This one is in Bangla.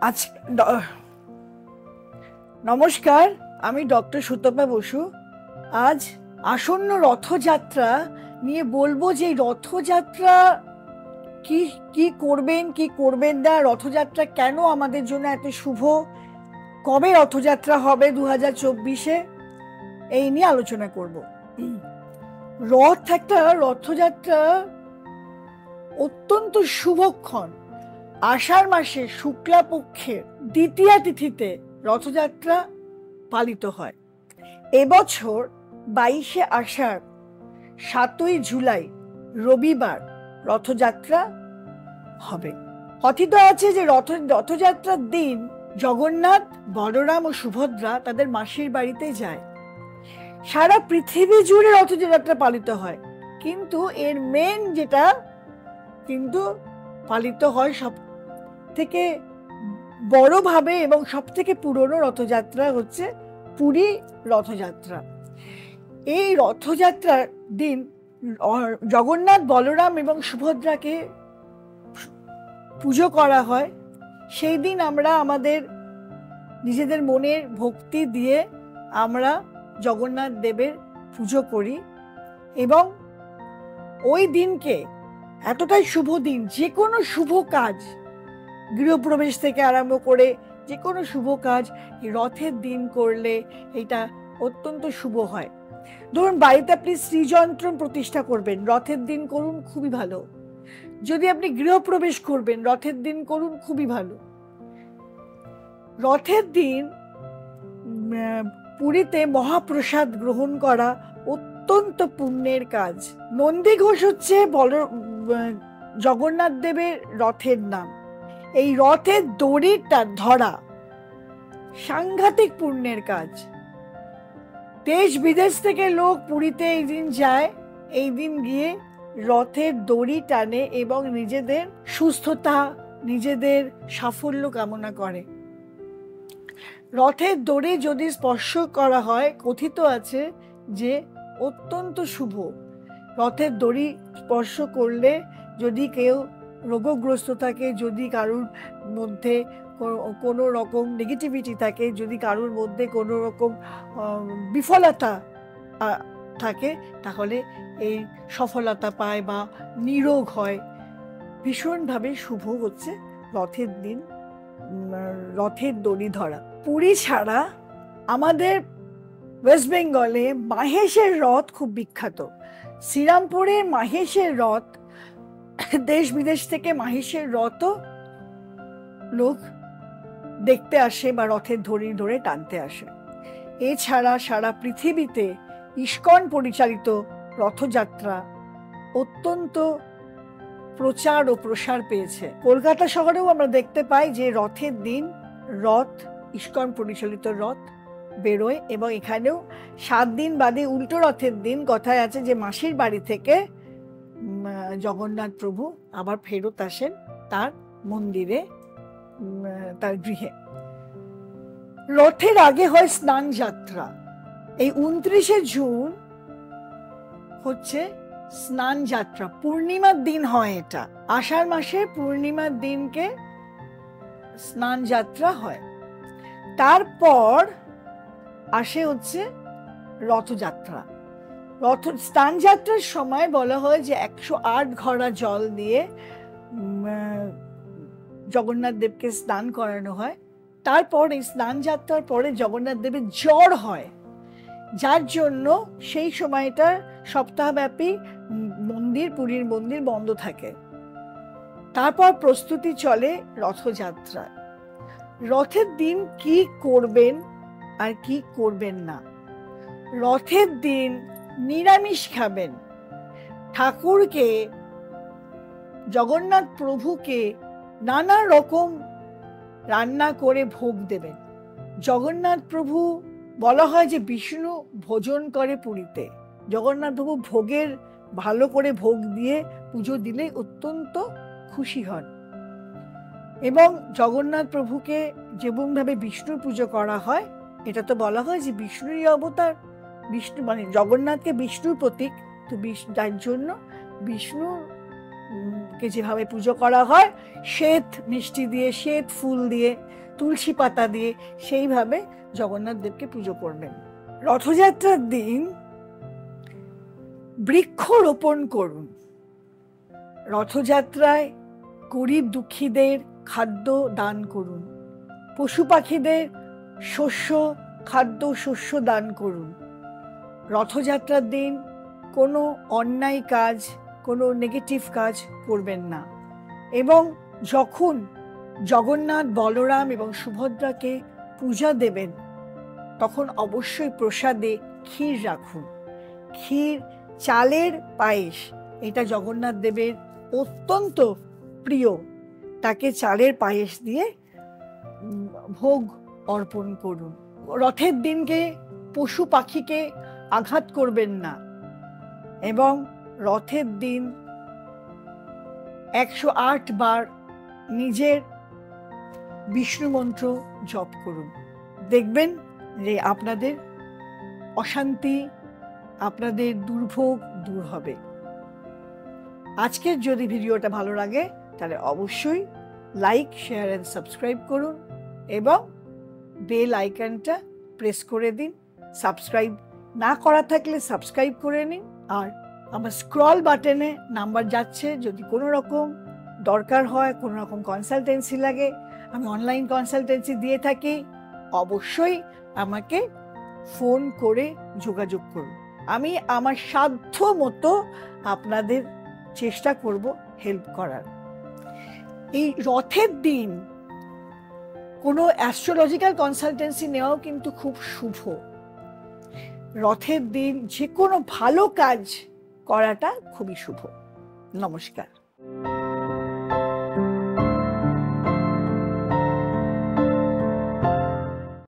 আজ নমস্কার, আমি ডক্টর সুতপা বসু। আজ আসন্ন রথযাত্রা নিয়ে বলবো যে রথযাত্রা কি কি করবেন কি করবেন না, রথযাত্রা কেন আমাদের জন্য এত শুভ, কবে রথযাত্রা হবে 2024-এ, এই নিয়ে আলোচনা করব। রথযাত্রা অত্যন্ত শুভক্ষণ। আষাঢ় মাসে শুক্লা পক্ষের দ্বিতীয়া তিথিতে রথযাত্রা পালিত হয়। এবছর 22শে আষাঢ় 7ই জুলাই রবিবার রথযাত্রা হবে। কথিত আছে যে রথযাত্রার দিন জগন্নাথ, বলরাম ও সুভদ্রা তাদের মাসির বাড়িতে যায়। সারা পৃথিবী জুড়ে রথযাত্রা পালিত হয়, কিন্তু এর মেন যেটা কিন্তু পালিত হয় সব থেকে বড়ভাবে এবং সব থেকে পুরনো রথযাত্রা হচ্ছে পুরী রথযাত্রা। এই রথযাত্রার দিন জগন্নাথ, বলরাম এবং সুভদ্রাকে পুজো করা হয়। সেই দিন আমরা আমাদের নিজেদের মনের ভক্তি দিয়ে আমরা জগন্নাথ দেবের পুজো করি এবং ওই দিনকে এতটাই শুভ দিন, যে কোনো শুভ কাজ, গৃহপ্রবেশ থেকে আরম্ভ করে যে কোনো শুভ কাজ রথের দিন করলে এটা অত্যন্ত শুভ হয়। ধরুন বাড়িতে আপনি শ্রীযন্ত্র প্রতিষ্ঠা করবেন, রথের দিন করুন, খুবই ভালো। যদি আপনি গৃহপ্রবেশ করবেন, রথের দিন করুন, খুবই ভালো। রথের দিন পুরীতে মহাপ্রসাদ গ্রহণ করা অত্যন্ত পুণ্যের কাজ। নন্দীঘোষ হচ্ছে জগন্নাথ দেবের রথের নাম। এই রথের দড়িটা ধরা সাংঘাতিক পুণ্যের কাজ। দেশ বিদেশ থেকে লোক পুরীতে এই দিন যায়, এই দিন গিয়ে রথের দড়ি টানে এবং নিজেদের সুস্থতা, নিজেদের সাফল্য কামনা করে। রথের দড়ি যদি স্পর্শ করা হয়, কথিত আছে যে অত্যন্ত শুভ। রথের দড়ি স্পর্শ করলে যদি কেউ রোগগ্রস্ত থাকে, যদি কারুর মধ্যে কোনো রকম নেগেটিভিটি থাকে, যদি কারুর মধ্যে কোনো রকম বিফলতা থাকে, তাহলে এই সফলতা পায় বা নিরোগ হয়। ভীষণভাবে শুভ হচ্ছে রথের দিন রথের দড়ি ধরা। পুরী ছাড়া আমাদের ওয়েস্ট বেঙ্গলে মাহেশের রথ খুব বিখ্যাত। শ্রীরামপুরের মাহেশের রথ, দেশ বিদেশ থেকে মাহেশের রথও লোক দেখতে আসে বা রথের দড়ি ধরে টানতে আসে। এছাড়া সারা পৃথিবীতে ইস্কন পরিচালিত রথযাত্রা অত্যন্ত প্রচার ও প্রসার পেয়েছে। কলকাতা শহরেও আমরা দেখতে পাই যে রথের দিন ইস্কন পরিচালিত রথ বেরোয় এবং এখানেও 7 দিন বাদে উল্টো রথের দিন কথায় আছে যে মাসির বাড়ি থেকে জগন্নাথ প্রভু আবার ফেরত আসেন তার মন্দিরে, তার গৃহে। রথের আগে হয় স্নান যাত্রা। এই 29শে জুন হচ্ছে স্নান যাত্রা, পূর্ণিমার দিন হয় এটা। আষাঢ় মাসের পূর্ণিমার দিনকে স্নান যাত্রা হয়। তারপর আসে হচ্ছে রথযাত্রা। স্নান যাত্রার সময় বলা হয় যে 108 ঘড়া জল দিয়ে জগন্নাথ দেবকে স্নান করানো হয়। তারপর এই স্নান যাত্রার পরে জগন্নাথ দেবের জ্বর হয়, যার জন্য সেই সময়টা সপ্তাহব্যাপী পুরীর মন্দির বন্ধ থাকে। তারপর প্রস্তুতি চলে রথযাত্রা। রথের দিন কি করবেন আর কি করবেন না। রথের দিন নিরামিষ খাবেন। ঠাকুরকে, জগন্নাথ প্রভুকে নানা রকম রান্না করে ভোগ দেবেন। জগন্নাথ প্রভু বলা হয় যে বিষ্ণু ভোজন করে পুরীতে। জগন্নাথ প্রভু ভালো করে ভোগ দিয়ে পুজো দিলে অত্যন্ত খুশি হন। এবং জগন্নাথ প্রভুকে যেমনভাবে বিষ্ণুর পুজো করা হয়, এটা তো বলা হয় যে বিষ্ণুরই অবতার। বিষ্ণু মানে জগন্নাথকে বিষ্ণুর প্রতীক, তো যার জন্য বিষ্ণুকে জগন্নাথকে যেভাবে পুজো করা হয়, শ্বেত মিষ্টি দিয়ে, শ্বেত ফুল দিয়ে, তুলসী পাতা দিয়ে, সেইভাবে জগন্নাথ দেবকে পুজো করবেন। রথযাত্রার দিন বৃক্ষরোপণ করুন। রথযাত্রায় গরিব দুঃখীদের খাদ্য দান করুন। পশু পাখিদের শস্য দান করুন। রথযাত্রার দিন কোনো অন্যায় কাজ, কোনো নেগেটিভ কাজ করবেন না। এবং যখন জগন্নাথ, বলরাম এবং সুভদ্রাকে পূজা দেবেন, তখন অবশ্যই প্রসাদে ক্ষীর রাখুন। ক্ষীর, চালের পায়েস, এটা জগন্নাথ দেবের অত্যন্ত প্রিয়। তাকে চালের পায়েস দিয়ে ভোগ অর্পণ করুন। রথের দিনকে পশু পাখিকে আঘাত করবেন না। এবং রথের দিন 108 বার নিজের বিষ্ণু মন্ত্র জপ করুন। দেখবেন যে আপনাদের অশান্তি, আপনাদের দুর্ভোগ দূর হবে। আজকের যদি ভিডিওটা ভালো লাগে তাহলে অবশ্যই লাইক, শেয়ার এন্ড সাবস্ক্রাইব করুন এবং বেল আইকনটা প্রেস করে দিন। সাবস্ক্রাইব না করা থাকলে সাবস্ক্রাইব করে নিন। আর আমার স্ক্রল বাটনে নাম্বার যাচ্ছে, যদি কোনো রকম দরকার হয়, কোনো রকম কনসালটেন্সি লাগে, আমি অনলাইন কনসালটেন্সি দিয়ে থাকি, অবশ্যই আমাকে ফোন করে যোগাযোগ করুন। আমি আমার সাধ্য মতো আপনাদের চেষ্টা করব হেল্প করার। এই রথের দিন কোনো অ্যাস্ট্রোলজিক্যাল কনসালটেন্সি নেওয়াও কিন্তু খুব শুভ। রথের দিন যে কোনো ভালো কাজ করাটা খুবই শুভ। নমস্কার।